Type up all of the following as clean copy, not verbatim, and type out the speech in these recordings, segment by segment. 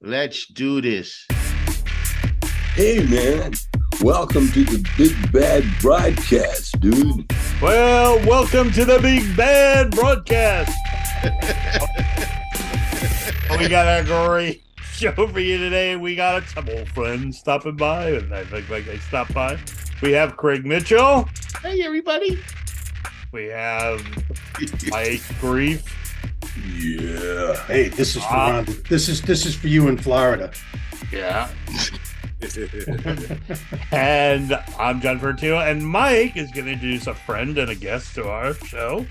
Let's do this. Hey, man. Welcome to the Big Bad Broadcast, dude. Well, welcome to the Big Bad Broadcast. We got a great show for you today. We got some old friends stopping by, and I think like they stopped by. We have Craig Mitchell. Hey, everybody. We have Mike Grief. Yeah. Hey, this is for Ron. This is for you in Florida. Yeah. And I'm John Fertile, and Mike is going to introduce a friend and a guest to our show.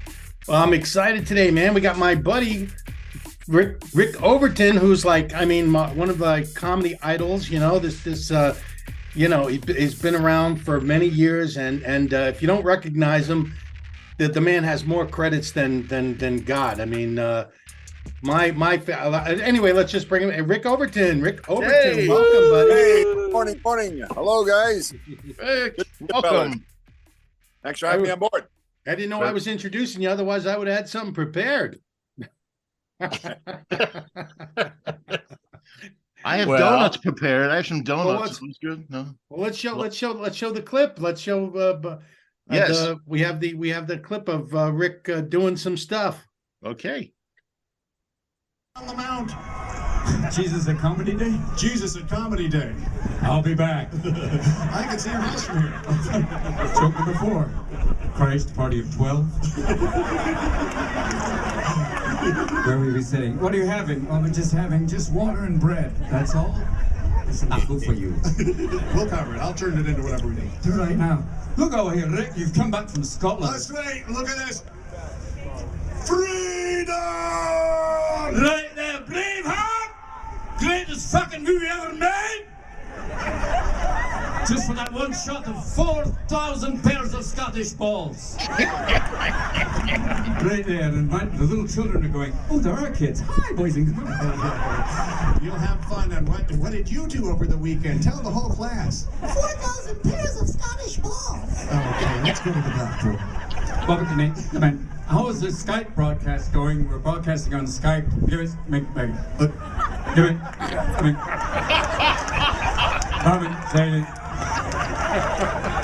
Well, I'm excited today, man. We got my buddy Rick Overton, who's like, one of the comedy idols. You know, he's been around for many years, and if you don't recognize him, the man has more credits than God. I mean, anyway, let's just bring him. Rick Overton. Hey. Welcome, buddy. Hey, morning. Hello, guys. Hey, fellas. welcome. Thanks for having me on board. I didn't know I was introducing you. Otherwise, I would have had something prepared. I have Well- donuts prepared. I have some Well, donuts. let's- Looks good. No. Well, let's show the clip. Let's show. Yes. We have the clip of Rick doing some stuff. Okay. On the Mount. Jesus at Comedy Day? Jesus at Comedy Day. I'll be back. I can see your house from here. Joke number 4. Christ, party of 12. Where will we be sitting? What are you having? Oh, we're just having water and bread. That's all? It's not good for you. We'll cover it. I'll turn it into whatever we need. Do right now. Look over here, Rick. You've come back from Scotland. That's right. Look at this. Freedom! Right there, Braveheart! Greatest fucking movie ever made! Just for that one shot of 4,000 pairs of Scottish balls. Right there, and the little children are going, oh, there are kids. Hi, boys and girls. You'll have fun. And what did you do over the weekend? Tell the whole class. 4,000 pairs of Scottish balls. Okay, let's go to the doctor. Bobby, come in. How is this Skype broadcast going? We're broadcasting on Skype. Give it, Give it. Come in. Say it.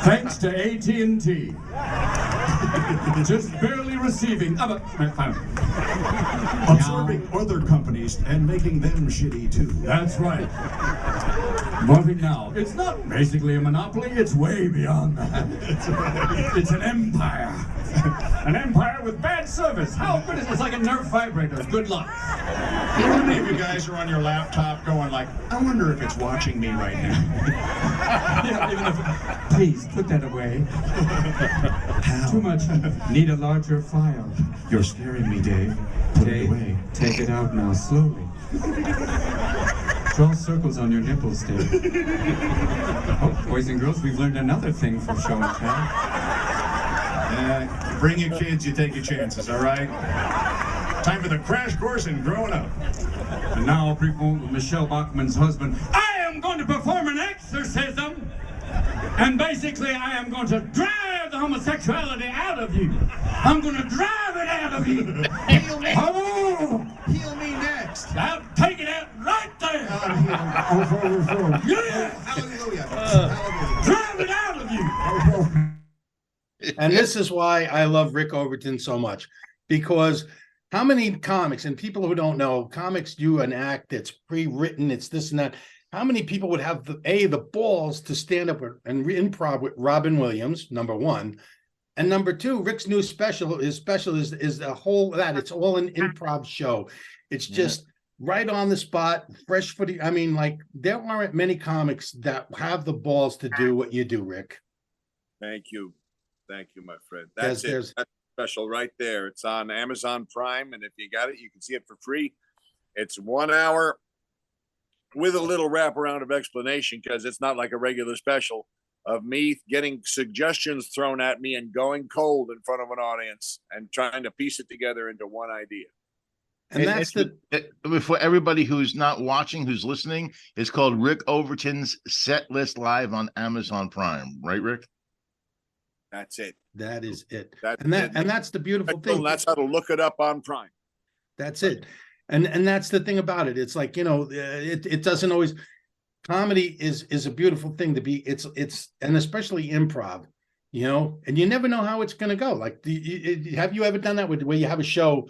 Thanks to AT&T. Just barely receiving. Absorbing other companies and making them shitty too. That's right. Moving now. It's not basically a monopoly, it's way beyond that. It's an empire. An empire with bad service. How good is it? It's like a Nerf vibrator. Good luck. How many of you guys are on your laptop going like, I wonder if it's watching me right now? Yeah, even if, please put that away. Too much. Need a larger file. You're scaring me, Dave. Put it away. Take it out now, slowly. Draw circles on your nipples, Dave. Oh, boys and girls, we've learned another thing from show and tell. Bring your kids, you take your chances, all right? Time for the crash course in growing up. And now, people, Michelle Bachmann's husband, I am going to perform an exorcism, and basically I am going to drive the homosexuality out of you. I'm going to drive it out of you. Heal me. Oh, Heal me next. I'll take it out right there. Yeah, Hallelujah. drive it out of you. And this is why I love Rick Overton so much, because how many comics, and people who don't know, comics do an act that's pre-written, it's this and that. How many people would have the balls to stand up and improv with Robin Williams, number one, and number two, Rick's new special is the whole that it's all an improv show. It's just right on the spot, fresh footy. I mean, like there aren't many comics that have the balls to do what you do, Rick. Thank you, my friend. There's- That's special right there. It's on Amazon Prime, and if you got it, you can see it for free. It's 1 hour with a little wraparound of explanation, because it's not like a regular special of me getting suggestions thrown at me and going cold in front of an audience and trying to piece it together into one idea. And that's for everybody who's not watching, who's listening, it's called Rick Overton's Set List Live on Amazon Prime, right, Rick? That's it. That is it. That's And it. that's the beautiful thing. That's how to look it up on Prime. That's it. And that's the thing about it. It's like, it doesn't always, comedy is a beautiful thing to be. It's and especially improv, and you never know how it's going to go. Like, have you ever done that where you have a show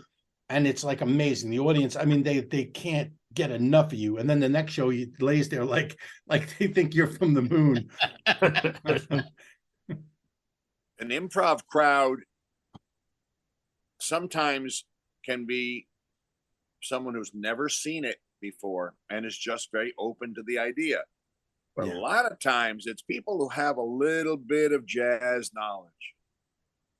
and it's like amazing? The audience, I mean, they can't get enough of you. And then the next show you lays there like they think you're from the moon. An improv crowd sometimes can be someone who's never seen it before and is just very open to the idea. But a lot of times it's people who have a little bit of jazz knowledge.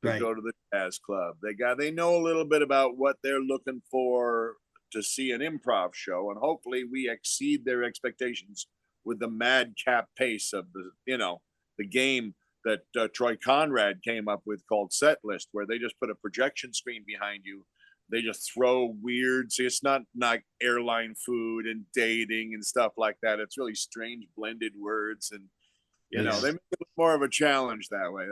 They go to the jazz club. They know a little bit about what they're looking for to see an improv show, and hopefully we exceed their expectations with the madcap pace of the game that Troy Conrad came up with called Set List, where they just put a projection screen behind you. They just throw weird, see, it's not like airline food and dating and stuff like that. It's really strange blended words, and they make it more of a challenge that way.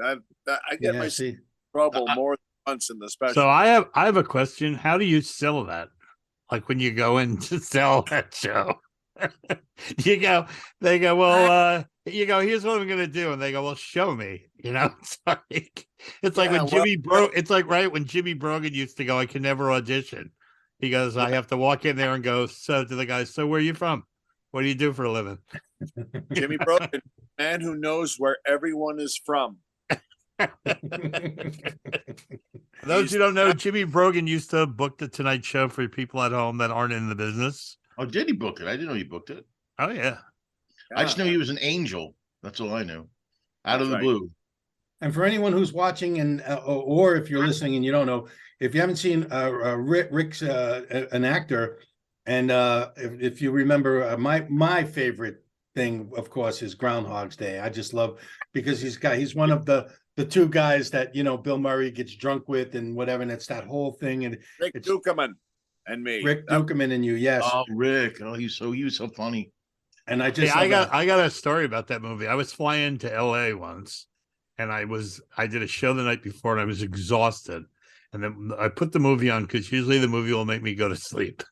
I get myself in trouble more than once in the special. So I have a question. How do you sell that? Like when you go in to sell that show, they go, well, here's what I'm going to do. And they go, well, show me, it's like when it's like, right. When Jimmy Brogan used to go, I can never audition. He goes, I have to walk in there and go, so to the guy, so where are you from? What do you do for a living? Jimmy Brogan, man who knows where everyone is from. For those who don't know, Jimmy Brogan used to book the Tonight Show for people at home that aren't in the business. Oh, did he book it? I didn't know he booked it. Oh, yeah. I just knew he was an angel. That's all I knew. Out of the blue. And for anyone who's watching or if you're listening and you don't know, if you haven't seen Rick's an actor, and if you remember, my favorite thing, of course, is Groundhog's Day. I just love, because he's one of the two guys that Bill Murray gets drunk with and whatever, and it's that whole thing. And Rick Dukeman and me. Rick Dukeman and you, yes. Oh, Rick. Oh, he was so funny. And I just I got a story about that movie. I was flying to LA once, and I did a show the night before, and I was exhausted. And then I put the movie on because usually the movie will make me go to sleep.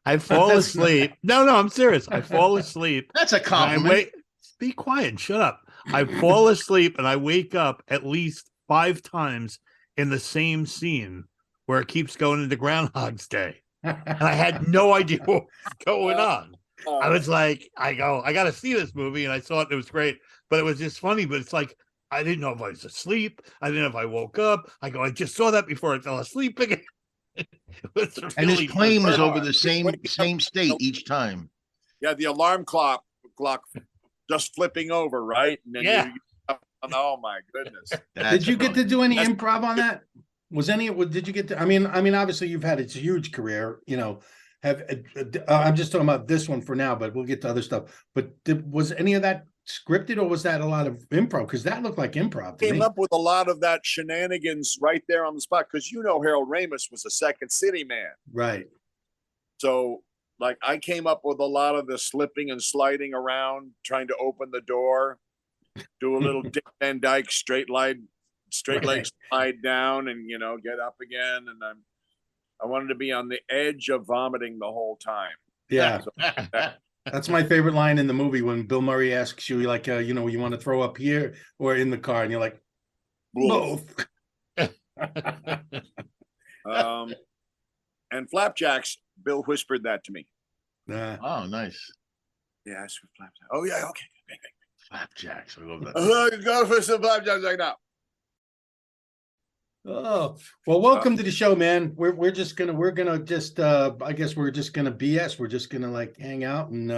I fall asleep. No, I'm serious. I fall asleep. That's a compliment. Be quiet. Shut up. I fall asleep and I wake up at least 5 times in the same scene where it keeps going into Groundhog's Day. And I had no idea what was going on. I was like, I got to see this movie. And I saw it. It was great. But it was just funny. But it's like, I didn't know if I was asleep. I didn't know if I woke up. I just saw that before I fell asleep again. And his plane was over the same state each time. Yeah, the alarm clock just flipping over, right? And then oh my goodness. Did you get to do any improv on that? Did you get to, I mean, obviously you've had a huge career, I'm just talking about this one for now, but we'll get to other stuff. But was any of that scripted, or was that a lot of improv? Because that looked like improv to me. Came up with a lot of that shenanigans right there on the spot, because Harold Ramis was a Second City man. Right. So like I came up with a lot of the slipping and sliding around, trying to open the door, do a little Dick Van Dyke straight leg slide down and get up again. And I wanted to be on the edge of vomiting the whole time. Yeah. So that's my favorite line in the movie, when Bill Murray asks you, like, you want to throw up here or in the car, and you're like, both. And Flapjacks, Bill whispered that to me. Oh, nice. Yeah, I said Flapjacks. Oh yeah, okay. Flapjacks, I love that. Go for some Flapjacks right now. Oh, well, welcome to the show, man. We're gonna I guess we're just gonna BS. We're just gonna like hang out and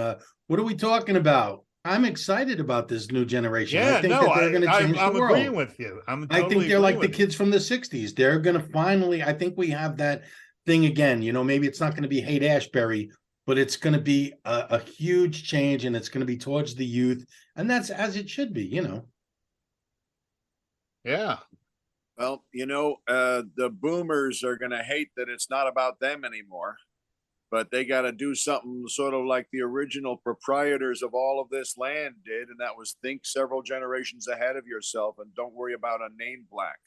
what are we talking about? I'm excited about this new generation. Yeah, I think that they're gonna change the world. I'm agreeing with you. I think they're like the kids from the 60s. They're gonna finally, I think we have that thing again. Maybe it's not gonna be Haight Ashbury, but it's gonna be a huge change, and it's gonna be towards the youth, and that's as it should be, Yeah. Well, the boomers are going to hate that it's not about them anymore, but they got to do something sort of like the original proprietors of all of this land did, and that was think several generations ahead of yourself and don't worry about a name black.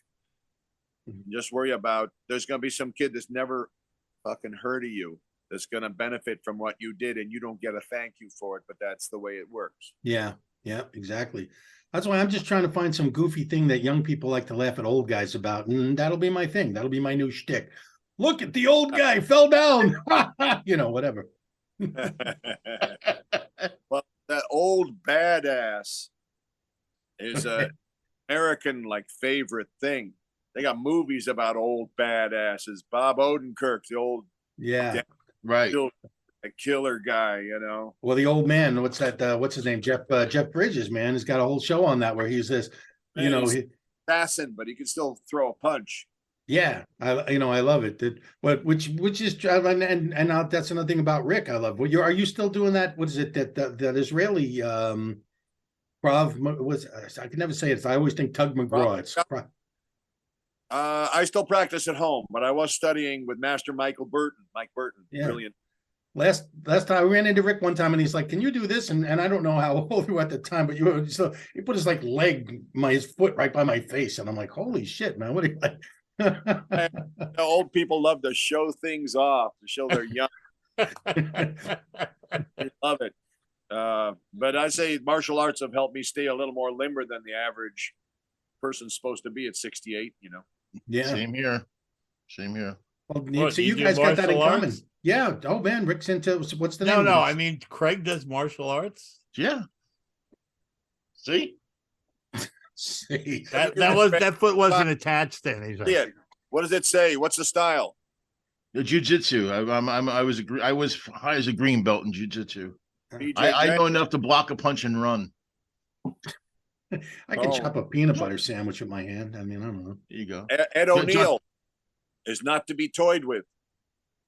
Just worry about, there's going to be some kid that's never fucking heard of you. that's going to benefit from what you did, and you don't get a thank you for it, but that's the way it works. Yeah, exactly. That's why I'm just trying to find some goofy thing that young people like to laugh at old guys about, and that'll be my thing. That'll be my new shtick. Look at the old guy fell down. Whatever. Well, that old badass is a American like favorite thing. They got movies about old badasses. Bob Odenkirk, the old Right. a killer guy, Well, the old man, what's his name? Jeff Bridges, man, has got a whole show on that where he's this, he's assassin, but he can still throw a punch. Yeah, I love it. Which is and that's another thing about Rick. I love. Are you still doing that? What is it that Israeli Krav was? I can never say it. I always think Tug McGraw. It's I still practice at home, but I was studying with Master Mike Burton. Yeah. Brilliant. Last time I ran into Rick one time and he's like, "Can you do this?" And I don't know how old you were at the time, but he put his his foot right by my face, and I'm like, "Holy shit, man! What are you like?" Old people love to show things off, to show they're young. They love it. But I say martial arts have helped me stay a little more limber than the average person's supposed to be at 68. Yeah. Same here. Well, so you guys got that in common. Yeah. Oh man, Rick's into what's the name? No. I mean, Craig does martial arts. Yeah. See? That foot wasn't attached to anything. Yeah. What does it say? What's the style? The jiu-jitsu. I was high as a green belt in jiu-jitsu. BJ I know enough to block a punch and run. I can chop a peanut butter sandwich with my hand. I mean, I don't know. There you go. Ed O'Neill is not to be toyed with.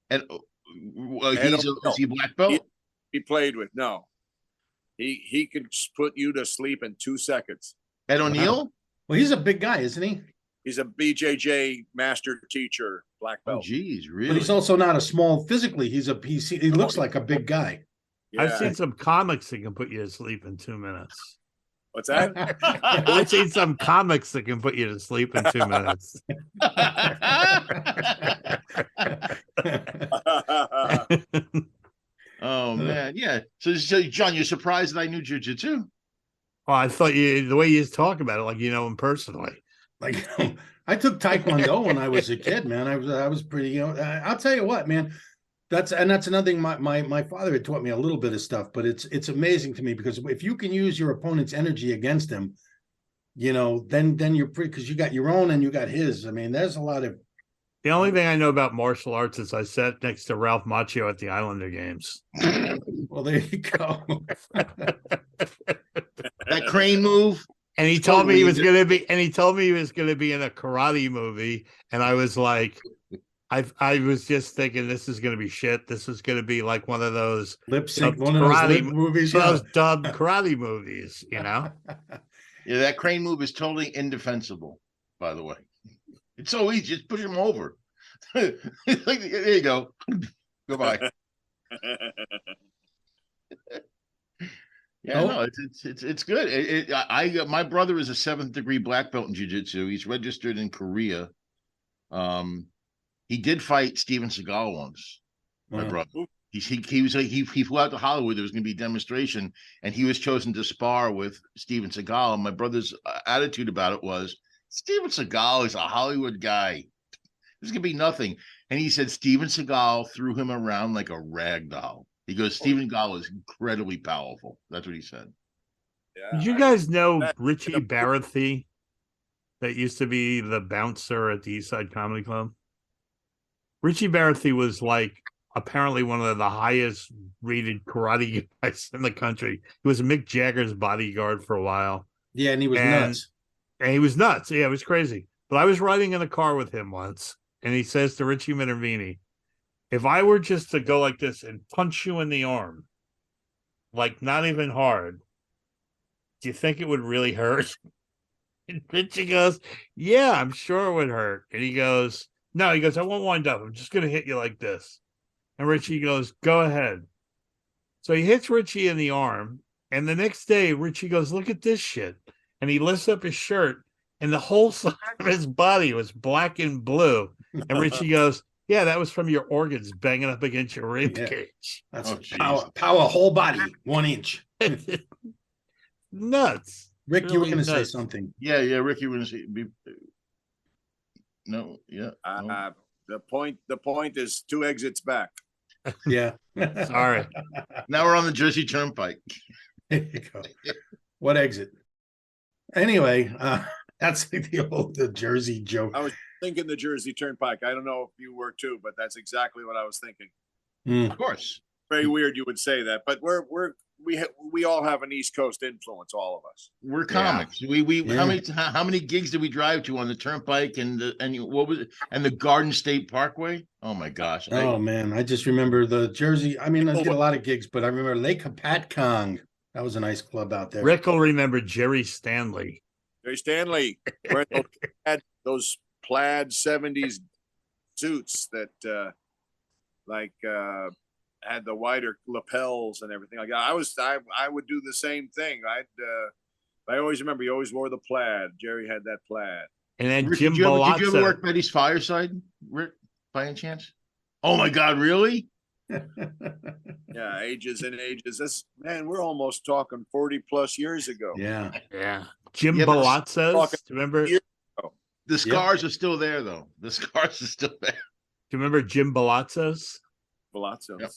And is he black belt? He played with. No. He could put you to sleep in 2 seconds. Ed O'Neill? Well, he's a big guy, isn't he? He's a BJJ master teacher, black belt. Oh, geez, really? But he's also not a small physically. He looks like a big guy. Yeah. I've seen some comics that can put you to sleep in 2 minutes. What's that? I've seen some comics that can put you to sleep in 2 minutes. Oh man, yeah. So John, you're surprised that I knew jiu-jitsu? Well, I thought the way you talk about it, like you know him personally. Like I took Taekwondo when I was a kid, man. I was pretty, I'll tell you what, man. That's another thing. My father had taught me a little bit of stuff, but it's amazing to me because if you can use your opponent's energy against him, then you're pretty, because you got your own and you got his. I mean, there's a lot of. The only thing I know about martial arts is I sat next to Ralph Macchio at the Islander games. Well, there you go. That crane move. And he told me he was going to be, in a karate movie. And I was like, I was just thinking, this is going to be shit. This is going to be like one of those lip sync, one of those lip movies, those dubbed karate movies, Yeah, that crane move is totally indefensible, by the way. It's so easy, just push him over. There you go. Goodbye. Yeah, no, it's good. My brother is a 7th degree black belt in jiu-jitsu. He's registered in Korea. He did fight Steven Seagal once. My brother. He flew out to Hollywood. There was going to be a demonstration, and he was chosen to spar with Steven Seagal. And my brother's attitude about it was, Steven Seagal is a Hollywood guy. There's going to be nothing. And he said Steven Seagal threw him around like a rag doll. He goes, Steven Seagal is incredibly powerful. That's what he said. Yeah, did you guys know Richie Baratheon, that used to be the bouncer at the East Side Comedy Club? Richie Baratheon was like apparently one of the highest rated karate guys in the country. He was Mick Jagger's bodyguard for a while. Yeah, and he was nuts. And he was nuts. Yeah, it was crazy. But I was riding in a car with him once, and he says to Richie Minervini, if I were just to go like this and punch you in the arm, like not even hard, do you think it would really hurt? And Richie goes, yeah, I'm sure it would hurt. And he goes, no, I won't wind up. I'm just going to hit you like this. And Richie goes, go ahead. So he hits Richie in the arm. And the next day, Richie goes, look at this shit. And he lifts up his shirt, and the whole side of his body was black and blue. And Richie goes, Yeah, that was from your organs banging up against your rib Yeah. cage. That's Oh, geez. power whole body, 1 inch. Nuts. Rick, you were Really going to say nuts. something. Yeah, Ricky was no, yeah. No. The point is 2 exits back. Yeah. Sorry. Now we're on the Jersey Turnpike. There you go. What exit? Anyway, that's the Jersey joke. I was thinking the Jersey Turnpike. I don't know if you were too, but that's exactly what I was thinking. Mm. Of course. Very weird you would say that, but we all have an East Coast influence, all of us. We're comics. How many gigs did we drive to on the Turnpike and the Garden State Parkway? Oh my gosh. Oh man, I just remember the Jersey. I mean, I did a lot of gigs, but I remember Lake Hapatcong. That was a nice club out there. Rick will remember Jerry Stanley. Jerry Stanley, wearing those plaid 70s suits that had the wider lapels and everything like that. I would do the same thing. I always remember he always wore the plaid. Jerry had that plaid. And then Rick, Jim did you ever Balazzo. work Betty's Fireside, Rick, by any chance? Oh my God, really? Yeah, ages and ages. This man, we're almost talking 40 plus years ago. Yeah. Yeah. Jim Yeah, but- Balazzo's. Do you remember? Yeah. The scars are still there, though. The scars are still there. Do you remember Jim Balazzo's? Palazzo. Yep.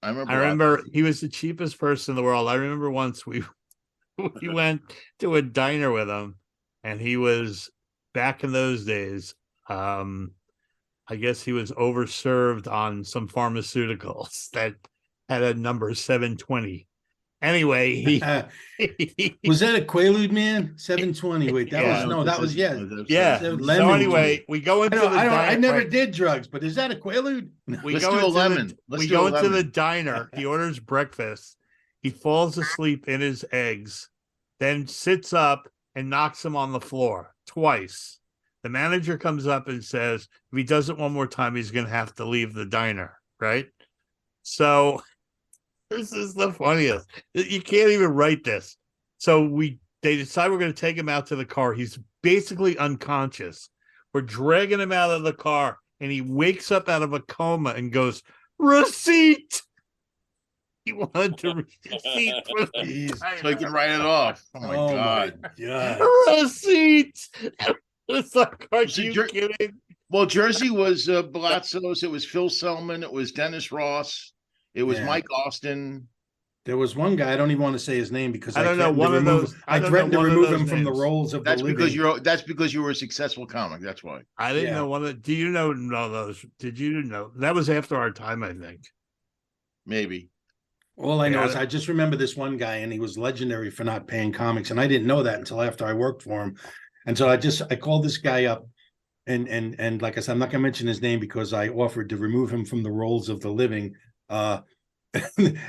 I remember. I remember he was the cheapest person in the world. I remember once we went to a diner with him, and he was back in those days. I guess he was overserved on some pharmaceuticals that had a number 720. Anyway, he Was that a Quaalude, man? 720. Wait, that Yeah. was yeah. So So anyway, we go into the I diner. never did drugs, but is that a Quaalude? We Let's go do a into lemon. The, Let's we do go a into the lemon. diner. He orders breakfast. He falls asleep in his eggs, then sits up and knocks him on the floor twice. The manager comes up and says, if he does it one more time, he's going to have to leave the diner, right? So this is the funniest. You can't even write this. So they decide we're going to take him out to the car. He's basically unconscious. We're dragging him out of the car, and he wakes up out of a coma and goes, receipt. He wanted to receipt for the Jeez. So he can write it off. Oh my God. God. receipt. It's like, are So you you're- kidding? Well, Jersey was Balazzo's. It was Phil Selman. It was Dennis Ross. It was Yeah. Mike Austin. There was one guy, I don't even want to say his name because I don't know, threatened to one of remove- those- I I don't threatened know to one of remove those him from the names. roles of That's the because living. that's because you were a successful comic. That's why. I didn't Yeah. know one of. Do you know those? Did you know that was after our time? I think. Maybe. All I know Yeah. is I just remember this one guy, and he was legendary for not paying comics, and I didn't know that until after I worked for him. And so I called this guy up, and like I said, I'm not gonna mention his name because I offered to remove him from the roles of the living. And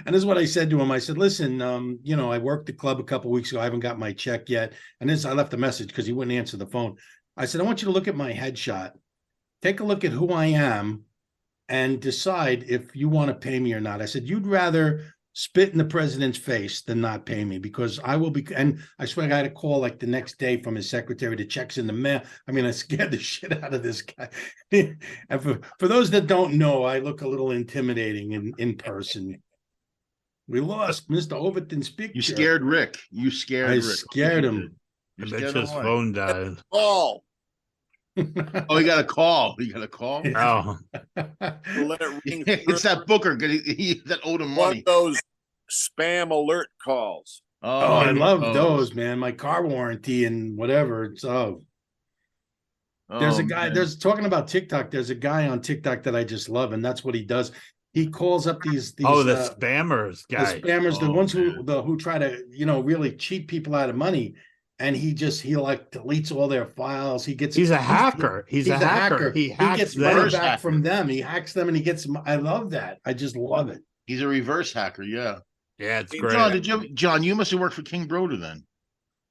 this is what I said to him. I said, listen, I worked the club a couple weeks ago. I haven't got my check yet. And I left a message because he wouldn't answer the phone. I said, I want you to look at my headshot, take a look at who I am, and decide if you want to pay me or not. I said, you'd rather spit in the president's face than not pay me, because I will be. And I swear I got a call like the next day from his secretary to checks in the mail. I mean, I scared the shit out of this guy. And for those that don't know, I look a little intimidating in person. We lost Mr. Overton's picture. You scared Rick. You scared I Rick. scared him. You I scared bet him his away. phone died. Oh, Oh, he got a call. He got a call. Oh, we'll let it ring. It's that Booker. That owed him One money. of those spam alert calls. Oh, I love oh. those, man. My car warranty and whatever. It's there's Oh, a guy, man. there's talking about TikTok. There's a guy on TikTok that I just love, and that's what he does. He calls up these the spammers the guy. spammers, the Oh, ones man. who try to, really cheat people out of money. And he like deletes all their files. He gets He's a hacker. He's a hacker. He hacks gets them. money back hacker. from them. He hacks them and he gets. I love that. I just love it. He's a reverse hacker. Yeah. Yeah, it's Hey, great. John, you must have worked for King Broder then.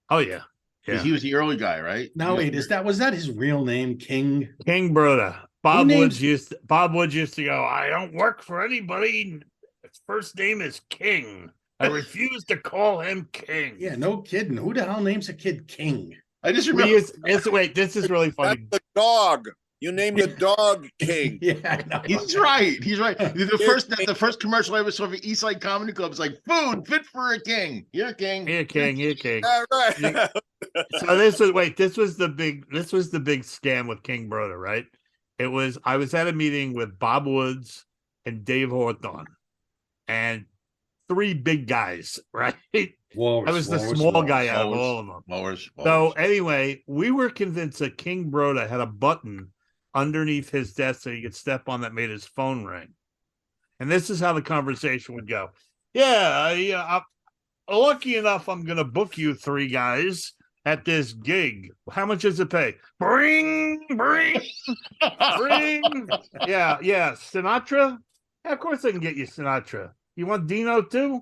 Oh yeah, 'Cause yeah. He was the early guy, right? Now wait, was that his real name, King? King Broda. Bob names- Woods used to go, I don't work for anybody. His first name is King. I refuse to call him King. Yeah, no kidding. Who the hell names a kid King? I just We remember. used, wait, this is really That's funny. the dog. You name the dog King. Yeah, I know. He's right. He's right. The first commercial I ever saw for Eastside Comedy Club was like, food fit for a king. Here, king. Here, king. Here, king. All right. So this was the big scam with King Broder, right? I was at a meeting with Bob Woods and Dave Hawthorne and 3 big guys, right? Walrus, I was the walrus, small walrus. guy out of Walrus. all of them. Walrus. So anyway, we were convinced that King Broder had a button underneath his desk so he could step on that made his phone ring. And this is how the conversation would go. Yeah, I'm lucky enough I'm going to book you 3 guys at this gig. How much does it pay? Bring. Yeah. Sinatra? Yeah, of course I can get you Sinatra. You want Dino too?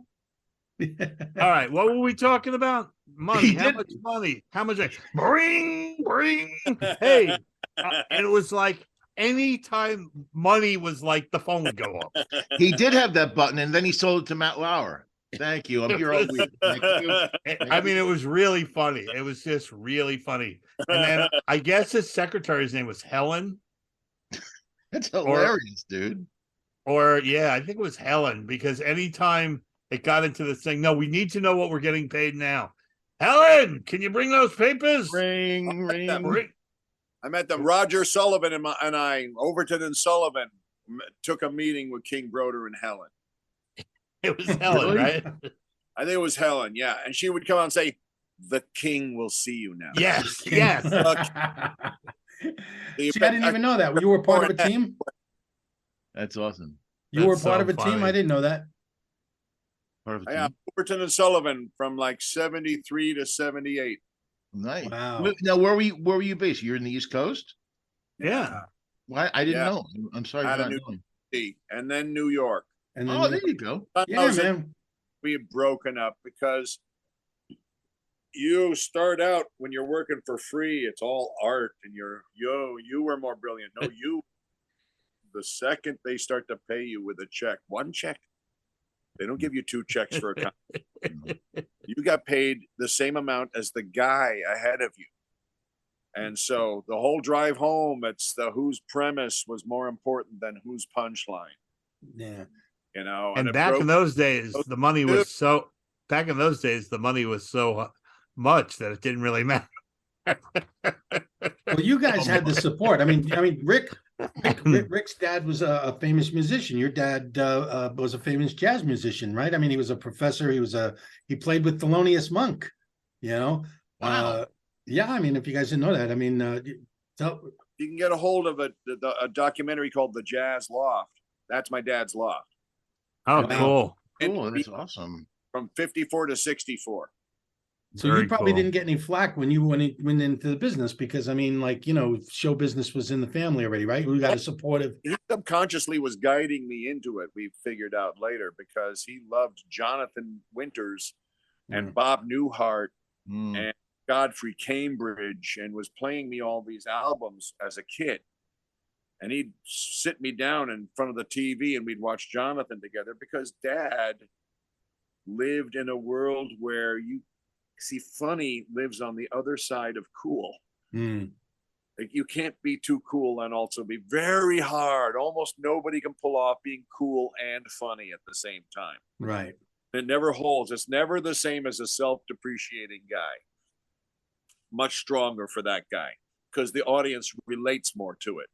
All right. What were we talking about? Money. How much money? How much? Bring. Hey. And it was like anytime money was like the phone would go off. He did have that button, and then he sold it to Matt Lauer. Thank you. I'm here all week. Thank you. I mean, it was really funny. It was just really funny. And then I guess his secretary's name was Helen. That's hilarious, dude. Or yeah, I think it was Helen, because anytime it got into this thing, no, we need to know what we're getting paid now. Helen, can you bring those papers? Ring. I met them. Roger Sullivan and I, Overton and Sullivan, took a meeting with King Broder and Helen. It was Helen, right? I think it was Helen, yeah. And she would come out and say, "The king will see you now." Yes. See, I didn't even know that. You were part of a team? That's awesome. You were That's part so of a team? funny. I didn't know that. Part of a Yeah, team. Overton and Sullivan from like 73 to 78. Nice. Wow. Now, where were you based? You're in the East Coast? Yeah. Well, I didn't Yeah. know. I'm sorry Out for of not New knowing. And then New York. And then Oh, there you go. yeah, man. We had broken up because you start out when you're working for free, it's all art, and you were more brilliant. No, the second they start to pay you with a check, 1 check, they don't give you 2 checks for a comedy. You got paid the same amount as the guy ahead of you. And so the whole drive home, it's the whose premise was more important than whose punchline, Yeah. you know. And it back broke- in those days, the money was so much that it didn't really matter. Well, you guys had the support. I mean, Rick's dad was a famous musician. Your dad was a famous jazz musician, right? I mean, he was a professor. He played with Thelonious Monk. You know, Wow. yeah. I mean, if you guys didn't know that, I mean, you can get a hold of a documentary called The Jazz Loft. That's my dad's loft. Oh, Wow. cool. Cool. That's awesome. From 54 to 64. so Very you probably cool. didn't get any flack when you went into the business, because I mean, like, you know, show business was in the family already, right? We got a supportive. He subconsciously was guiding me into it. We figured out later because he loved Jonathan Winters and Bob Newhart Mm. and Godfrey Cambridge, and was playing me all these albums as a kid. And he'd sit me down in front of the TV and we'd watch Jonathan together, because Dad lived in a world where funny lives on the other side of cool. Mm. Like, you can't be too cool and also be very hard. Almost nobody can pull off being cool and funny at the same time. Right. It never holds. It's never the same as a self-depreciating guy. Much stronger for that guy because the audience relates more to it.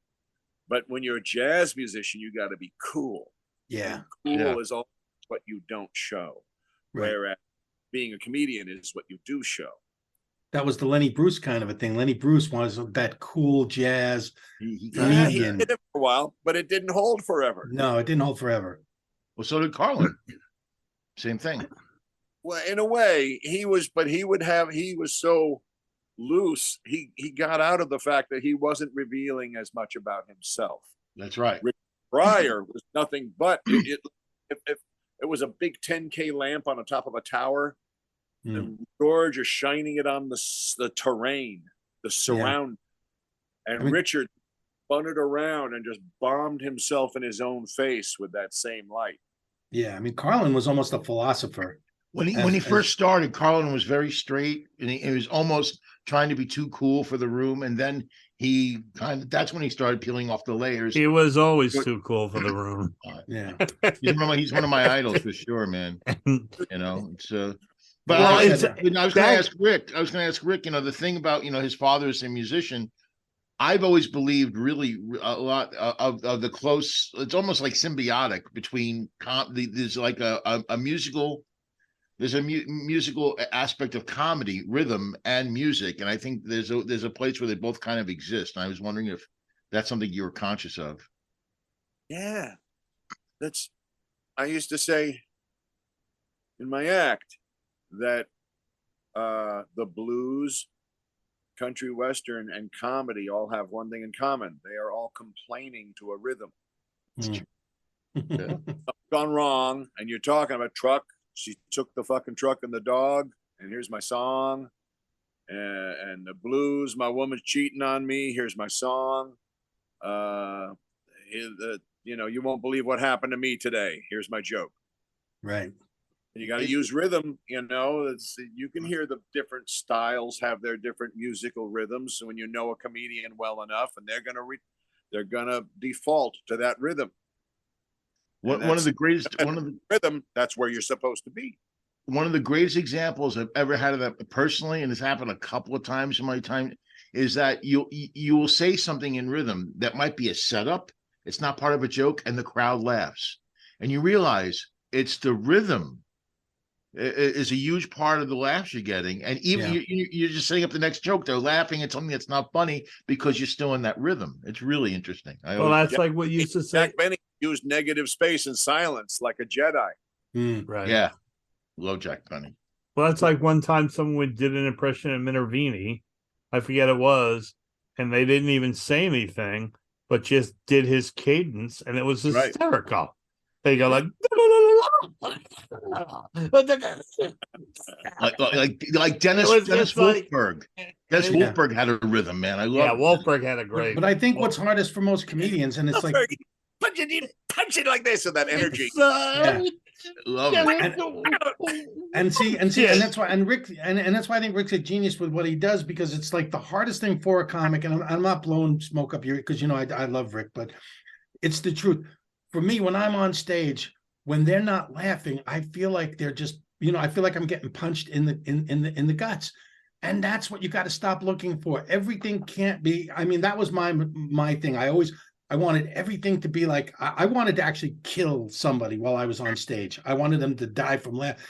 But when you're a jazz musician, you got to be cool. Yeah. Cool Yeah. is all what you don't show. Right. Whereas being a comedian is what you do show. That was the Lenny Bruce kind of a thing. Lenny Bruce was that cool jazz He Yeah, he comedian. did it for a while, but it didn't hold forever. No, it didn't hold forever. Well, so did Carlin. Same thing. Well, in a way, he was so loose. He got out of the fact that he wasn't revealing as much about himself. That's right. Pryor was nothing but if it was a big 10K lamp on the top of a tower, and George is shining it on the terrain, the surround, and Richard spun it around and just bombed himself in his own face with that same light. Yeah, I mean, Carlin was almost a philosopher. When he As- first started, Carlin was very straight, and he was almost trying to be too cool for the room. And then that's when he started peeling off the layers. He was always too cool for the room. Yeah. He's one of my idols for sure, man. You know, it's but Well, I was it's- going to ask Rick. You know, the thing about, you know, his father is a musician. I've always believed really a lot of the close. It's almost like symbiotic between there's like a musical. There's a musical aspect of comedy, rhythm, and music, and I think there's a place where they both kind of exist. And I was wondering if that's something you were conscious of. Yeah, I used to say in my act that the blues, country western, and comedy all have one thing in common. They are all complaining to a rhythm. Something's gone wrong, and you're talking about truck. She took the fucking truck and the dog, and here's my song. And the blues, my woman's cheating on me. Here's my song. You know, you won't believe what happened to me today. Here's my joke. Right. You got to use rhythm. You know, you can hear the different styles have their different musical rhythms. When you know a comedian well enough, and they're gonna default to that rhythm. One of the greatest rhythm. That's where you're supposed to be. One of the greatest examples I've ever had of that personally, and it's happened a couple of times in my time, is that you will say something in rhythm that might be a setup. It's not part of a joke, and the crowd laughs, and you realize it's the rhythm is a huge part of the laughs you're getting. And even you're just setting up the next joke. They're laughing at something that's not funny because you're still in that rhythm. It's really interesting. That's like what you used to say. Jack Benny used negative space and silence like a Jedi. Right. Yeah. Love Jack Benny. Well, that's like one time someone did an impression of Minervini. I forget it was. And they didn't even say anything, but just did his cadence. And it was hysterical. Right. They go like Dennis Wolfberg. Dennis Wolfberg had a rhythm, man. I love. Yeah, Wolfberg had a great. But I think what's hardest for most comedians, and it's like punch it like this, with that energy. Love it. And that's why, and Rick, and that's why I think Rick's a genius with what he does, because it's like the hardest thing for a comic. And I'm not blowing smoke up here because you know I love Rick, but it's the truth. For me, when I'm on stage, when they're not laughing, I feel like they're just, you know, I feel like I'm getting punched in the guts. And that's what you got to stop looking for. Everything can't be, I mean, that was my thing. I wanted everything to be like, I wanted to actually kill somebody while I was on stage. I wanted them to die from laugh.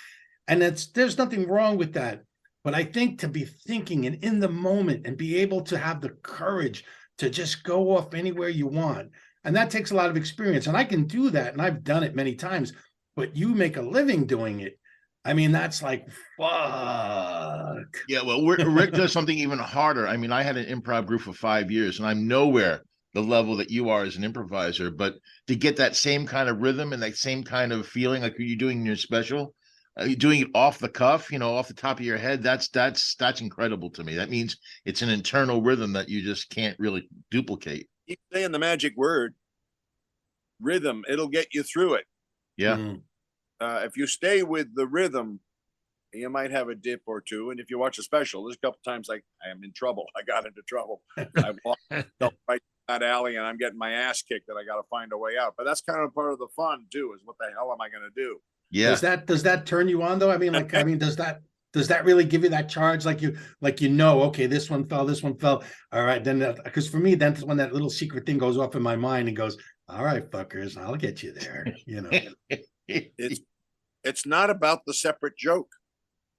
And there's nothing wrong with that. But I think to be thinking and in the moment and be able to have the courage to just go off anywhere you want. And that takes a lot of experience. And I can do that. And I've done it many times. But you make a living doing it. I mean, that's like, fuck. Yeah, well, Rick does something even harder. I mean, I had an improv group for 5 years, and I'm nowhere the level that you are as an improviser. But to get that same kind of rhythm and that same kind of feeling like you're doing in your special, you're doing it off the cuff, you know, off the top of your head, that's incredible to me. That means it's an internal rhythm that you just can't really duplicate. Keep saying the magic word, rhythm. It'll get you through it. Yeah. If you stay with the rhythm, you might have a dip or two. And if you watch a special, there's a couple times like I am in trouble. I got into trouble. I walked right that alley and I'm getting my ass kicked, and I got to find a way out. But that's kind of part of the fun too. Is what the hell am I going to do? Yeah. Does that turn you on though? I mean, does that really give you that charge? Like you know, okay, this one fell. All right, then because for me, that's when that little secret thing goes off in my mind and goes, all right, fuckers, I'll get you there. You know. It's not about the separate joke.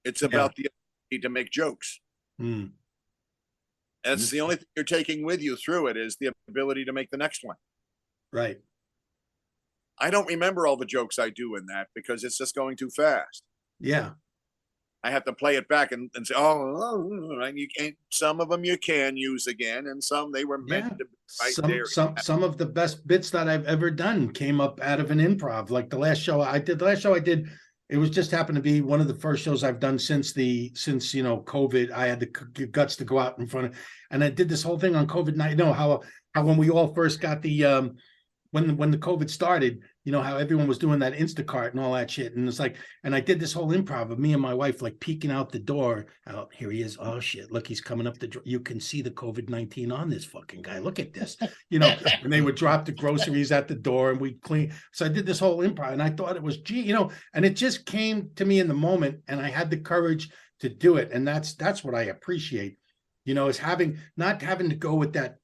It's about the ability to make jokes. That's the only thing you're taking with you through it, is the ability to make the next one. Right. I don't remember all the jokes I do in that because it's just going too fast. Yeah. I have to play it back and say, and you can't. Some of them you can use again, and some they were meant to be right there. Some of the best bits that I've ever done came up out of an improv. Like the last show I did, it was just happened to be one of the first shows I've done since COVID. I had the guts to go out in front of, and I did this whole thing on COVID-19. You know how when we all first got the when the COVID started, you know, how everyone was doing that Instacart and all that shit. And it's like, and I did this whole improv of me and my wife, like peeking out the door. Oh, here he is. Oh shit. Look, he's coming up you can see the COVID-19 on this fucking guy. Look at this, you know, and they would drop the groceries at the door and we'd clean. So I did this whole improv and I thought it was, you know, and it just came to me in the moment and I had the courage to do it. And that's what I appreciate, you know, is not having to go with that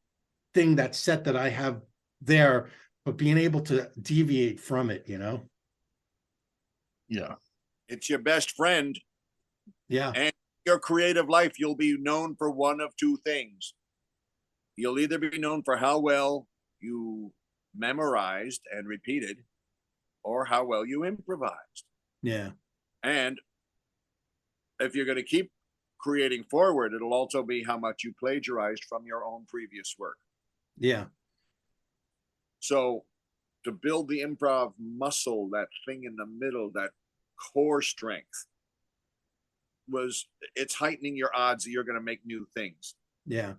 thing, that set that I have there, but being able to deviate from it, you know? Yeah. It's your best friend. Yeah. And your creative life, you'll be known for one of two things. You'll either be known for how well you memorized and repeated, or how well you improvised. Yeah. And if you're going to keep creating forward, it'll also be how much you plagiarized from your own previous work. Yeah. So to build the improv muscle, that thing in the middle, that core strength, it's heightening your odds that you're going to make new things. Yeah.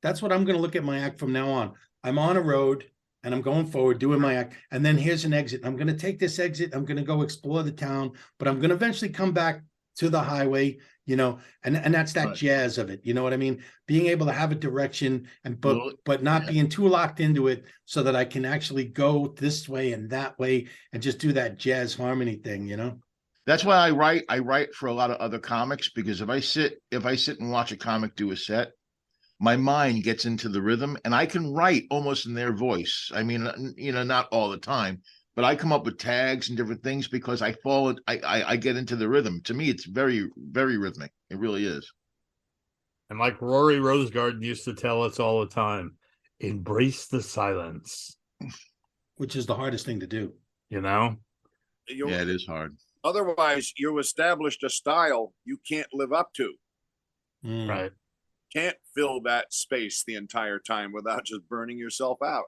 That's what I'm going to look at my act from now on. I'm on a road and I'm going forward doing my act. And then here's an exit. I'm going to take this exit. I'm going to go explore the town, but I'm going to eventually come back to the highway, you know, and that's that Right. jazz of it. You know what I mean? Being able to have a direction and Well, but not yeah. being too locked into it so that I can actually go this way and that way and just do that jazz harmony thing, you know? That's why I write for a lot of other comics, because if I sit and watch a comic do a set, my mind gets into the rhythm and I can write almost in their voice. I mean, you know, not all the time, but I come up with tags and different things because I get into the rhythm. To me, it's very, very rhythmic. It really is. And like Rory Rosegarden used to tell us all the time, embrace the silence. Which is the hardest thing to do. You know? Yeah, it is hard. Otherwise, you established a style you can't live up to. Mm. Right. Can't fill that space the entire time without just burning yourself out.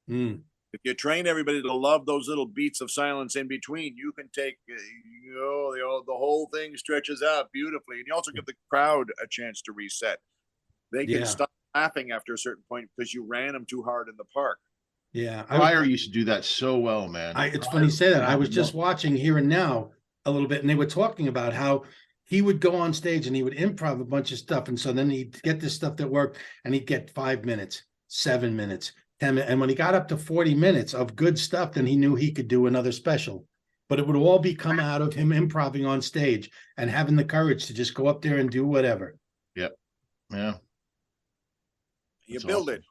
Mm. If you train everybody to love those little beats of silence in between, you can take, the whole thing stretches out beautifully. And you also give the crowd a chance to reset. They can stop laughing after a certain point because you ran them too hard in the park. Yeah. Pryor used to do that so well, man. It's funny you say that. I was just watching Here and Now a little bit, and they were talking about how he would go on stage and he would improv a bunch of stuff. And so then he'd get this stuff that worked and he'd get 5 minutes, 7 minutes, 10 minutes. And when he got up to 40 minutes of good stuff, then he knew he could do another special. But it would all be come out of him improving on stage and having the courage to just go up there and do whatever. Yep. Yeah. You That's build awesome.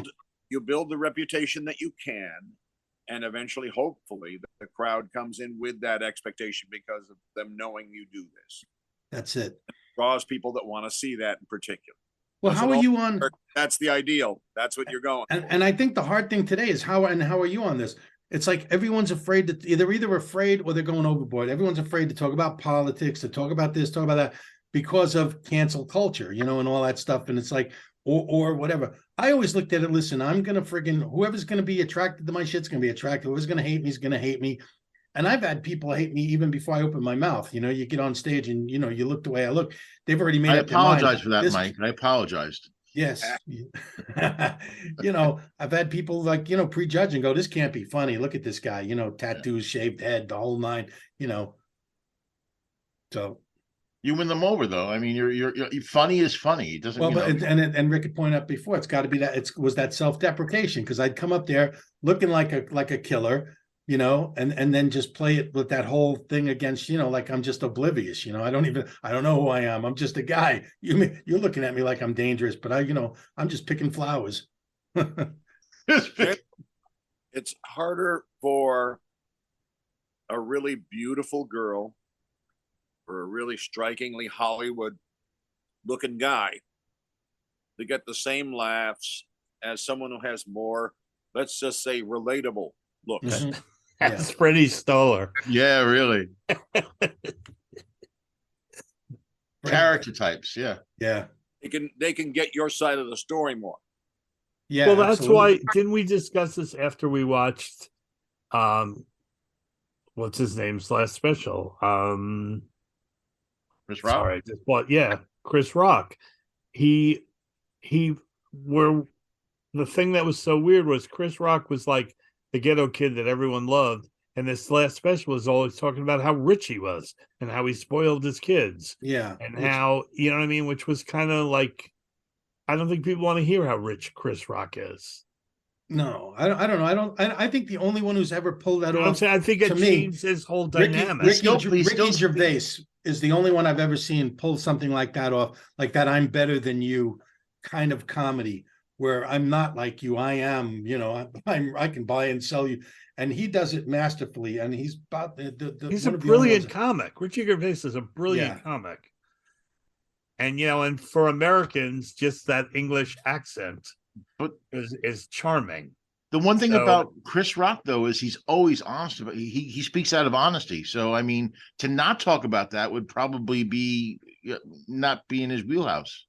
it. You build the reputation that you can, and eventually, hopefully, the crowd comes in with that expectation because of them knowing you do this. That's it. It draws people that want to see that in particular. Well, how are you on? That's the ideal. That's what you're going. And I think the hard thing today is how are you on this? It's like everyone's afraid that they're either afraid or they're going overboard. Everyone's afraid to talk about politics, to talk about this, talk about that, because of cancel culture, you know, and all that stuff. And it's like, or whatever. I always looked at it, listen, I'm going to whoever's going to be attracted to my shit's going to be attracted. Whoever's going to hate me is going to hate me. And I've had people hate me even before I open my mouth. You know, you get on stage and, you know, you look the way I look. They've already made I up their mind. apologize for that, Mike. I apologized. Yes. You know, I've had people like, you know, prejudge and go, this can't be funny. Look at this guy, you know, tattoos, shaved head, the whole nine, you know. So you win them over, though. I mean, you're funny is funny. It doesn't. Well, but and Rick had pointed out before, it's got to be that was that self-deprecation, because I'd come up there looking like a killer, you know, and then just play it with that whole thing against, you know, like I'm just oblivious, you know, I don't know who I am. I'm just a guy. You're looking at me like I'm dangerous, but I'm just picking flowers. It's harder for a really beautiful girl or a really strikingly Hollywood looking guy to get the same laughs as someone who has more, let's just say, relatable looks. Mhm. That's Freddie Stoller. Yeah, really. Character types. Yeah. Yeah. They can get your side of the story more. Yeah. Well, that's absolutely. why didn't we discuss this after we watched what's his name's last special? Chris Rock. Sorry, Chris Rock. He the thing that was so weird was Chris Rock was like the ghetto kid that everyone loved. And this last special was always talking about how rich he was and how he spoiled his kids. Yeah. And how, you know what I mean? Which was kind of like, I don't think people want to hear how rich Chris Rock is. No, I don't know. I think the only one who's ever pulled that You know what I'm off. saying? I think it to me, changed his whole dynamic. Ricky Gervais is the only one I've ever seen pull something like that off, like that I'm better than you kind of comedy, where I'm not like you, I am, I can buy and sell you. And he does it masterfully. And he's about he's a brilliant comic. Richie Gervais is a brilliant comic. And, and for Americans, just that English accent is charming. The one thing about Chris Rock, though, is he's always honest about he speaks out of honesty. So, I mean, to not talk about that would probably be not be in his wheelhouse,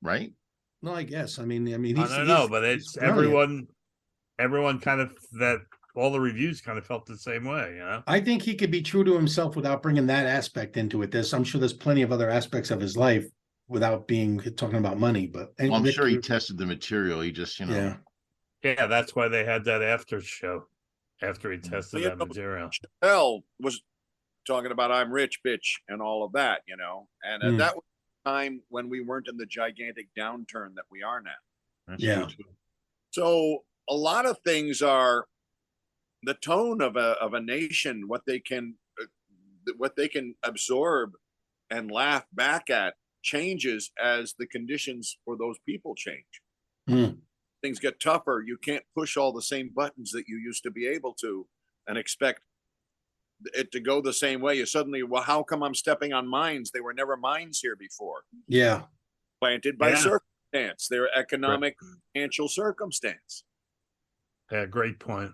right? No, I guess. I mean, I don't know, but it's everyone kind of that all the reviews kind of felt the same way, I think he could be true to himself without bringing that aspect into it. I'm sure there's plenty of other aspects of his life without talking about money, but I'm sure he tested the material. He just, Yeah, that's why they had that after show after he tested that material. Chappelle was talking about I'm rich, bitch, and all of that, and that was a time when we weren't in the gigantic downturn that we are now. That's true. So a lot of things are the tone of a nation, what they can absorb and laugh back at changes as the conditions for those people change. Things get tougher. You can't push all the same buttons that you used to be able to and expect it to go the same way. You suddenly, well, how come I'm stepping on mines? They were never mines here before. Yeah. Planted by circumstance, their economic, financial circumstance. Yeah, great point.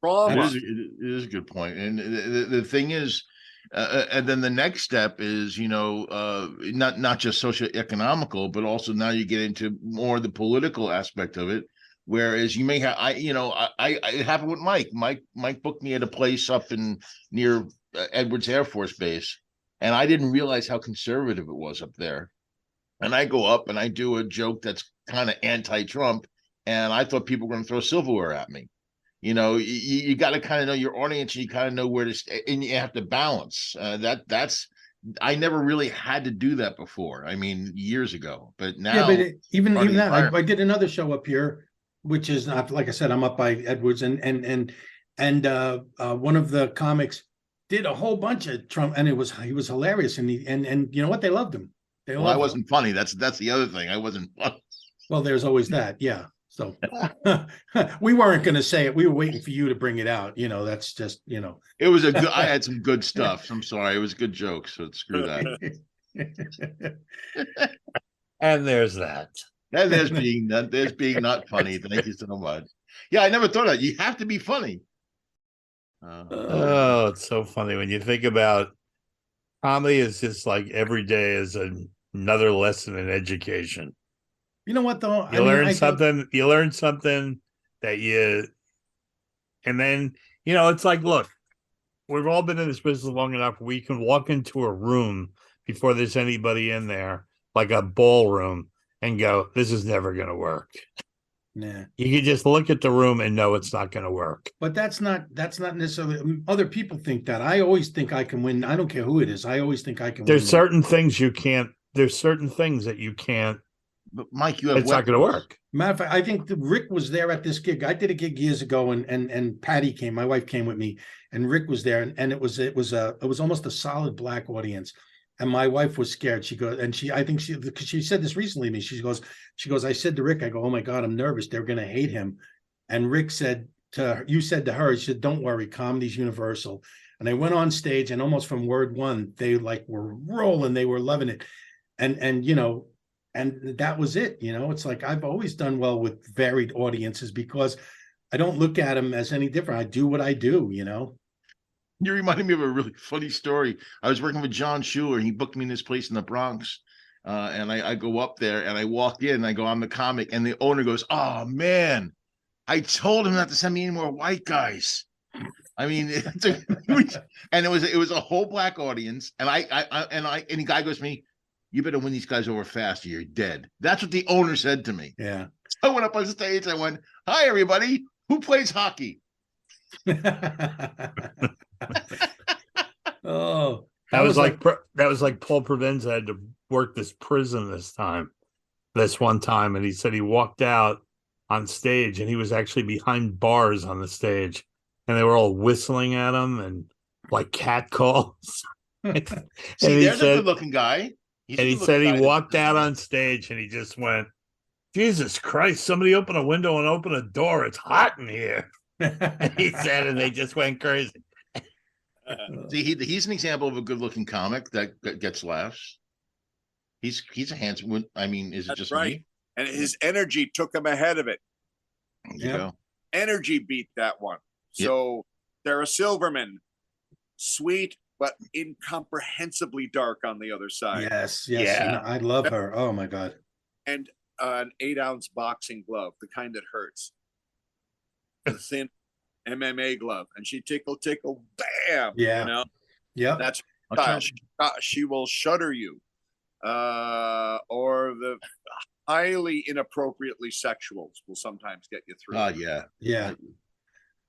It is a good point. And the thing is, and then the next step is, not just socioeconomical, but also now you get into more the political aspect of it. Whereas you may have, it happened with Mike. Mike booked me at a place up near Edwards Air Force Base, and I didn't realize how conservative it was up there. And I go up and I do a joke that's kind of anti-Trump, and I thought people were going to throw silverware at me. You got to kind of know your audience, and you kind of know where to stay, and you have to balance. I never really had to do that before. I mean, years ago, but now, even that, I did another show up here, which is not, like I said, I'm up by Edwards, and one of the comics did a whole bunch of Trump, and he was hilarious, and you know what, they loved him. I wasn't funny. That's the other thing. I wasn't funny. Well, there's always that, yeah. So we weren't going to say it. We were waiting for you to bring it out. That's just, It was I had some good stuff. I'm sorry. It was good jokes. So screw that. And there's that. And there's being not funny. Thank you so much. Yeah, I never thought of that. You have to be funny. It's so funny when you think about comedy is just like every day is another lesson in education. You know what, though? You learn something that and then, it's like, look, we've all been in this business long enough. We can walk into a room before there's anybody in there, like a ballroom, and go, this is never going to work. Nah. You can just look at the room and know it's not going to work. But that's not necessarily, other people think that. I always think I can win. I don't care who it is. I always think I can win. There's certain things that you can't. But Mike, it's not going to work. Matter of fact, I think Rick was there at this gig. I did a gig years ago, and Patty came. My wife came with me, and Rick was there, and it was almost a solid black audience. And my wife was scared. She goes, and because she said this recently to me. She goes, I said to Rick, I go, oh my God, I'm nervous. They're going to hate him. And Rick said to her, you said to her, he said, don't worry, comedy's universal. And I went on stage, and almost from word one, they were rolling. They were loving it, and that was it. It's like I've always done well with varied audiences because I don't look at them as any different. I do what I do. You reminded me of a really funny story. I was working with John Schuler. He booked me in this place in the Bronx. And I go up there and I walk in and I go, I'm the comic. And the owner goes, oh, man, I told him not to send me any more white guys. I mean, and it was a whole black audience. And the guy goes to me, you better win these guys over fast or you're dead. That's what the owner said to me. Yeah. So I went up on stage. I went, hi, everybody. Who plays hockey? Oh, That was like Paul Provenza had to work this prison this one time, and he said he walked out on stage and he was actually behind bars on the stage, and they were all whistling at him and like cat calls. See, there's a good-looking guy. He said he walked out on stage and he just went, Jesus Christ, somebody open a window and open a door. It's hot in here. He said, and they just went crazy. See, he's an example of a good-looking comic that gets laughs. He's a handsome one. I mean, is it That's just right? me? And his energy took him ahead of it. There you go. Energy beat that one. So Sarah Silverman, sweet but incomprehensibly dark on the other side. Yes. Yeah. I love her. Oh my God. And an 8-ounce boxing glove, the kind that hurts. The thin MMA glove. And she tickle, bam. Yeah. You know? Yeah. That's Okay. she will shudder you. Or the highly inappropriately sexuals will sometimes get you through. Yeah. Yeah.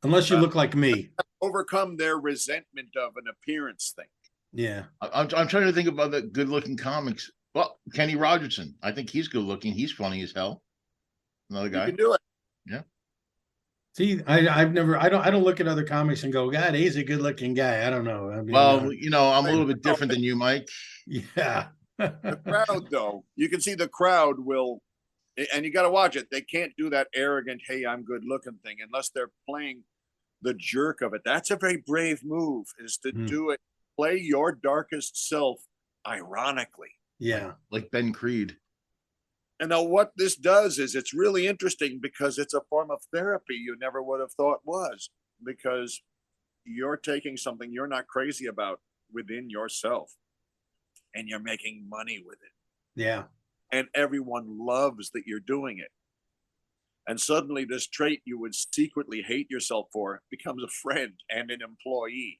Unless you look like me. Overcome their resentment of an appearance thing. Yeah. I'm trying to think of other good-looking comics. Well, Kenny Rogerson. I think he's good-looking. He's funny as hell. Another You guy. can do it. See, I don't look at other comics and go, God, he's a good looking guy. I don't know. I mean, Well, I'm a little bit different than you, Mike. yeah. The crowd, though, you can see the crowd will, and you got to watch it. They can't do that arrogant, hey, I'm good looking thing unless they're playing the jerk of it. That's a very brave move, is to do it, play your darkest self ironically. Yeah. Like Ben Creed. And now what this does is it's really interesting because it's a form of therapy you never would have thought was, because you're taking something you're not crazy about within yourself and you're making money with it. Yeah. And everyone loves that you're doing it. And suddenly this trait you would secretly hate yourself for becomes a friend and an employee.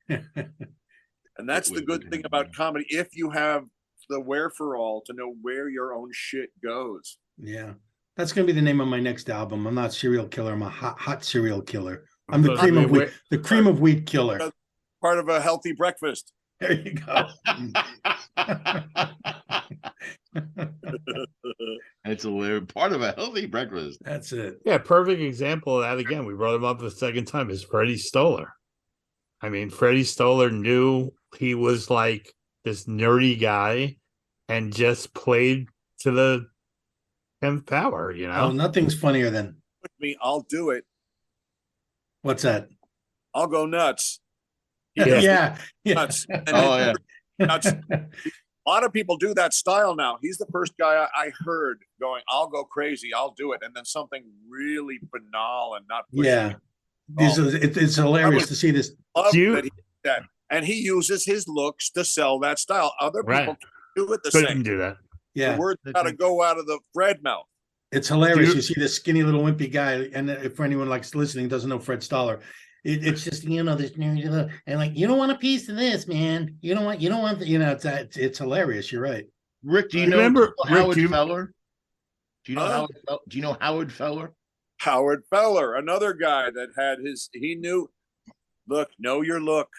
And that's the good thing about comedy. If you have the wherefore to know where your own shit goes. Yeah. That's going to be the name of my next album. I'm not serial killer. I'm a hot serial killer. I'm the cream of wheat, the cream of wheat killer. Part of a healthy breakfast. There you go. It's a part of a healthy breakfast. That's it. Yeah, perfect example of that. Again, we brought him up the second time, is Freddie Stoller. I mean, Freddie Stoller knew he was like this nerdy guy and just played to the 10th power, Oh, nothing's funnier than With me, I'll do it. what's that? I'll go nuts. Yeah. Nuts. And Oh, yeah. nuts. A lot of people do that style now. He's the first guy I heard going, I'll go crazy, I'll do it. And then something really banal and not pushing Yeah. it. It's hilarious to see this. Love that he did that. And he uses his looks to sell that style. Other people can't do it the Couldn't same. do that. Yeah. The word's got to go out of the Fred mouth. It's hilarious. You see this skinny little wimpy guy, and if for anyone likes listening doesn't know Fred Stoller, it's just this and like, you don't want a piece of this, man. You don't want it's hilarious. You're right. Rick, do you Remember Howard Feller? Do you know Howard Feller? Howard Feller, another guy that had he knew, know your look.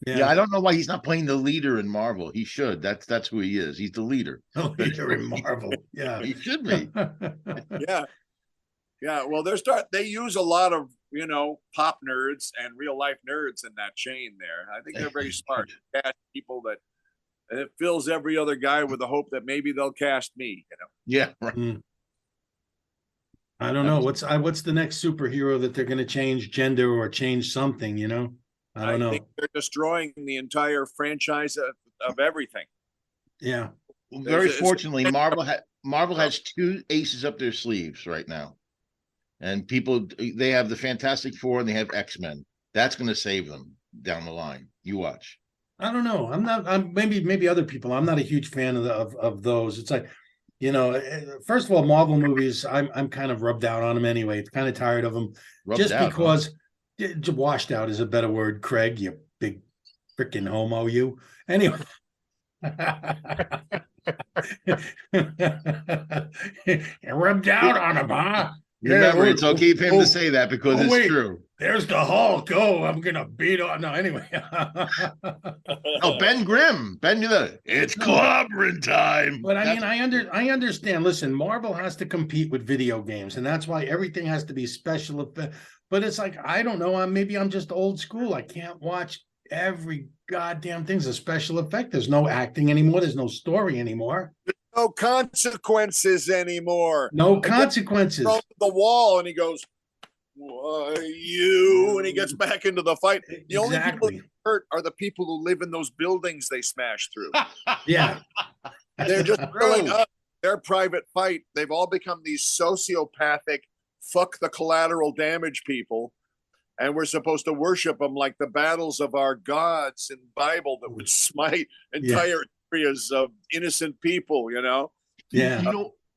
Yeah, I don't know why he's not playing the leader in Marvel. He should. That's who he is. He's the leader. Oh, leader in Marvel. Yeah, he should be. Yeah. Well, they use a lot of pop nerds and real life nerds in that chain there. I think they're very smart. Cast people and it fills every other guy with the hope that maybe they'll cast me. Yeah, right. I don't know what's the next superhero that they're going to change gender or change something. I don't know. I think they're destroying the entire franchise of everything. Yeah. Well, very fortunately, Marvel has two aces up their sleeves right now, and they have the Fantastic Four and they have X-Men. That's going to save them down the line. You watch. I don't know. I'm maybe other people. I'm not a huge fan of those. It's like, first of all, Marvel movies, I'm kind of rubbed out on them anyway. Kind of tired of them. Because washed out is a better word, Craig, you big freaking homo, you. Anyway, Rubbed out on him, huh? Remember, Yeah, it's okay for him oh, to say that because oh, it's wait. true. There's the Hulk. Oh, I'm gonna beat on. No, anyway. No, Ben Grimm. Ben knew that. It's clobbering time. But I mean, I understand. Listen, Marvel has to compete with video games, and that's why everything has to be special effect. But it's like, I don't know. Maybe I'm just old school. I can't watch every goddamn thing's a special effect. There's no acting anymore. There's no story anymore. No consequences anymore. No consequences. Thrown to the wall, and he goes, "Why you?" And he gets back into the fight. The only people hurt are the people who live in those buildings they smash through. Yeah, they're just filling up their private fight. They've all become these sociopathic, fuck the collateral damage people. And we're supposed to worship them like the battles of our gods in Bible that would smite entire areas of innocent people, you know? Yeah.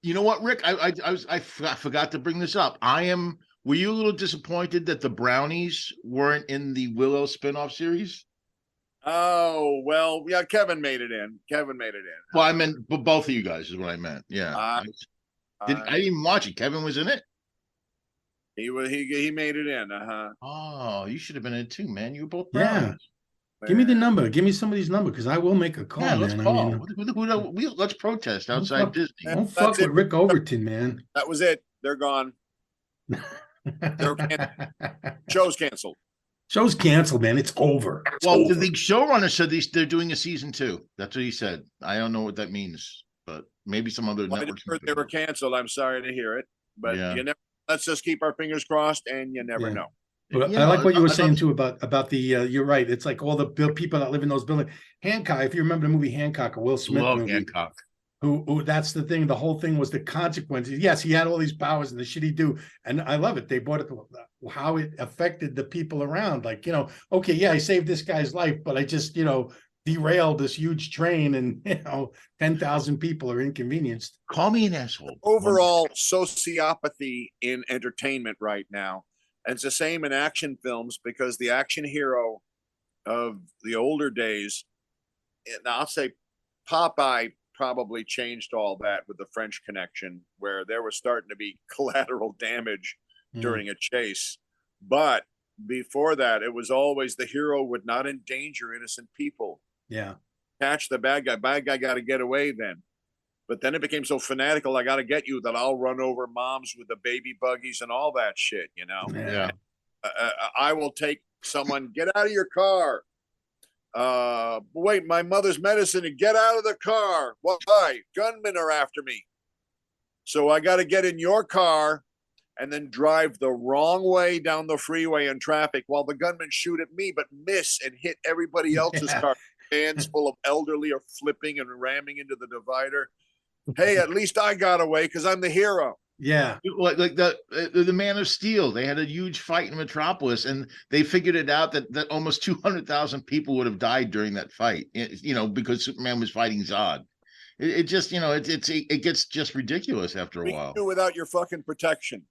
You know what, Rick? I forgot to bring this up. Were you a little disappointed that the Brownies weren't in the Willow spinoff series? Oh, well, yeah, Kevin made it in. Well, I meant both of you guys is what I meant. Yeah. I didn't even watch it. Kevin was in it? He made it in. Oh, you should have been in it too, man. You were both Brownies. Yeah. Give me the number. Give me somebody's number because I will make a call. Yeah, let's man. call. I mean, Let's protest outside Disney. Don't fuck with Rick Overton, man. That was it. They're gone. Show's canceled. Show's canceled, man. It's over. It's over. The showrunner said they're doing a season 2. That's what he said. I don't know what that means, but maybe some other networks. I heard they were canceled. I'm sorry to hear it, but you never. Let's just keep our fingers crossed, and you never know. But I like what you were saying too about the. You're right. It's like all the people that live in those buildings. Hancock, if you remember the movie Hancock, a Will Smith movie. Hancock. Who that's the thing. The whole thing was the consequences. Yes, he had all these powers and the shit he do, and I love it. They brought it how it affected the people around. Like, okay, yeah, I saved this guy's life, but I just derailed this huge train, and 10,000 people are inconvenienced. Call me an asshole. Overall sociopathy in entertainment right now. And it's the same in action films because the action hero of the older days, and I'll say Popeye probably changed all that with the French Connection, where there was starting to be collateral damage during a chase. But before that, it was always the hero would not endanger innocent people. Yeah. Catch the bad guy. Bad guy got to get away then. But then it became so fanatical, I got to get you, that I'll run over moms with the baby buggies and all that shit, Yeah. I will take someone, get out of your car. Wait, my mother's medicine, and get out of the car. Why? Gunmen are after me. So I got to get in your car and then drive the wrong way down the freeway in traffic while the gunmen shoot at me, but miss and hit everybody else's car. Vans full of elderly are flipping and ramming into the divider. Hey, at least I got away because I'm the hero. Yeah. Like the Man of Steel, they had a huge fight in Metropolis, and they figured it out that almost 200,000 people would have died during that fight, because Superman was fighting Zod. It just, it gets just ridiculous after a while. Do without your fucking protection.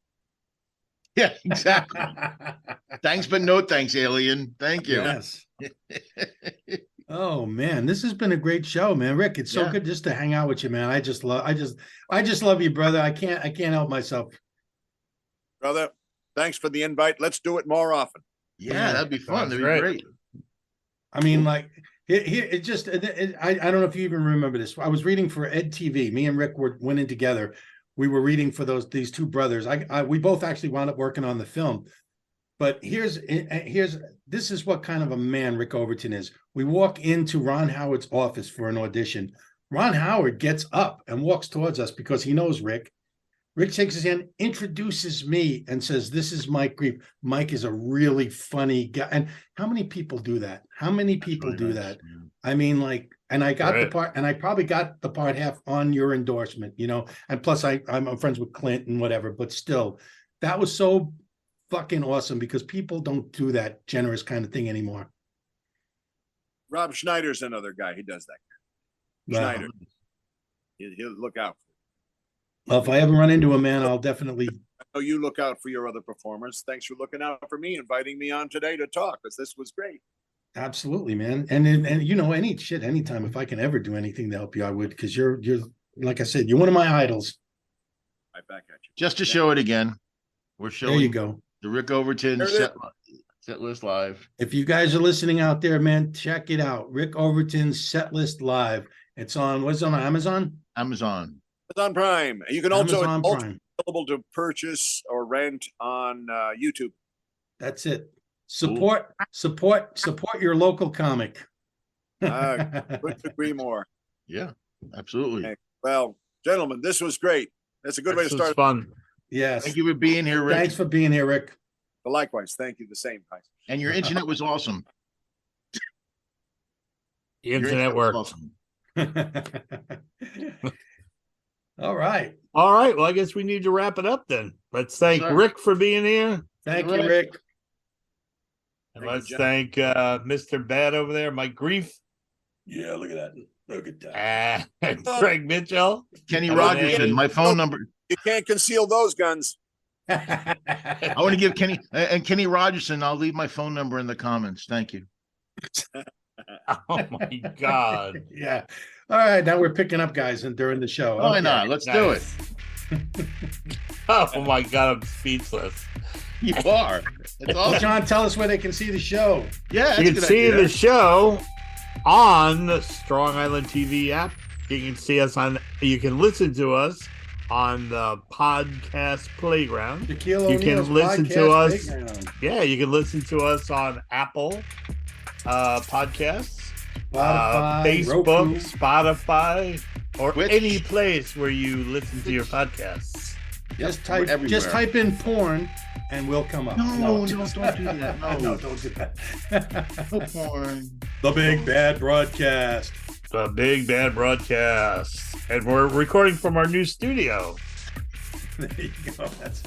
Yeah, exactly. Thanks, but no thanks, alien. Thank you. Yes. Oh man, this has been a great show, man. Rick, it's so good just to hang out with you, man. I just love you, brother. I can't help myself. Brother, thanks for the invite. Let's do it more often. Yeah, that'd be fun. That'd be great. I mean, like I don't know if you even remember this. I was reading for Ed TV. Me and Rick went in together. We were reading for these two brothers. We both actually wound up working on the film. But this is what kind of a man Rick Overton is. We walk into Ron Howard's office for an audition. Ron Howard gets up and walks towards us because he knows Rick. Rick shakes his hand, introduces me, and says, "This is Mike Grief. Mike is a really funny guy." And how many people do that? How many people do that? I mean, like, and I got the part, and I probably got the part half on your endorsement, and plus I'm friends with Clint and whatever, but still, that was so fucking awesome because people don't do that generous kind of thing anymore. Rob Schneider's another guy. He does that. Wow. Schneider. He'll look out. Well, if I ever run into a man, I'll definitely. I know you look out for your other performers. Thanks for looking out for me, inviting me on today to talk, because this was great. Absolutely, man. And anytime if I can ever do anything to help you, I would, because you're like I said, you're one of my idols. Right back at you. Just to show it again, we're showing There you go. the Rick Overton There it set list live. If you guys are listening out there, man, check it out. Rick Overton's set list live. It's on Amazon? Amazon. Amazon Prime. You can also Amazon it's Prime. available to purchase or rent on YouTube. That's it. Support your local comic. Couldn't agree more. Yeah, absolutely. Okay. Well, gentlemen, this was great. That's a good way to This was start. fun. Yes. Thank you for being here, Rick. Thanks for being here, Rick. Likewise, thank you. The same, guys. And your internet was awesome. The Your internet was worked. awesome. All right. All right. Well, I guess we need to wrap it up then. Let's thank Sir. Rick for being here. Thank All you, right. Rick. And Thank let's you, thank Mr. Bad over there, Mike Grief, Yeah, look at that. Look at that. and Craig Mitchell. Kenny Hello, Rogerson, Dave. my phone number. You can't conceal those guns. I want to give Kenny and Kenny Rogerson. I'll leave my phone number in the comments. Thank you. Oh my God. Yeah. All right. Now we're picking up guys and during the show. Why Okay. not? Let's do it. Oh my God. I'm speechless. You are. It's Well, awesome. John, tell us where they can see the show. Yeah, that's You a can good see idea. the show on the Strong Island TV app. You can see us on, you can listen to us on the podcast playground. Shaquille You can O'Neal's listen to podcast us. playground. Yeah, you can listen to us on Apple podcasts, Spotify, Facebook, Roku. Spotify, or Twitch. any place where you listen to your podcasts. Just We're type everywhere. in porn and we'll come up. No, just- don't do that. No. No, don't do that. No porn. The Big Bad Broadcast. The Big Bad Broadcast. And we're recording from our new studio. There you go. That's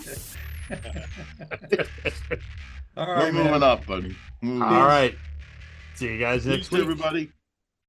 it. All We're right, moving man. up, buddy. All right. See you guys next Peace, week. everybody.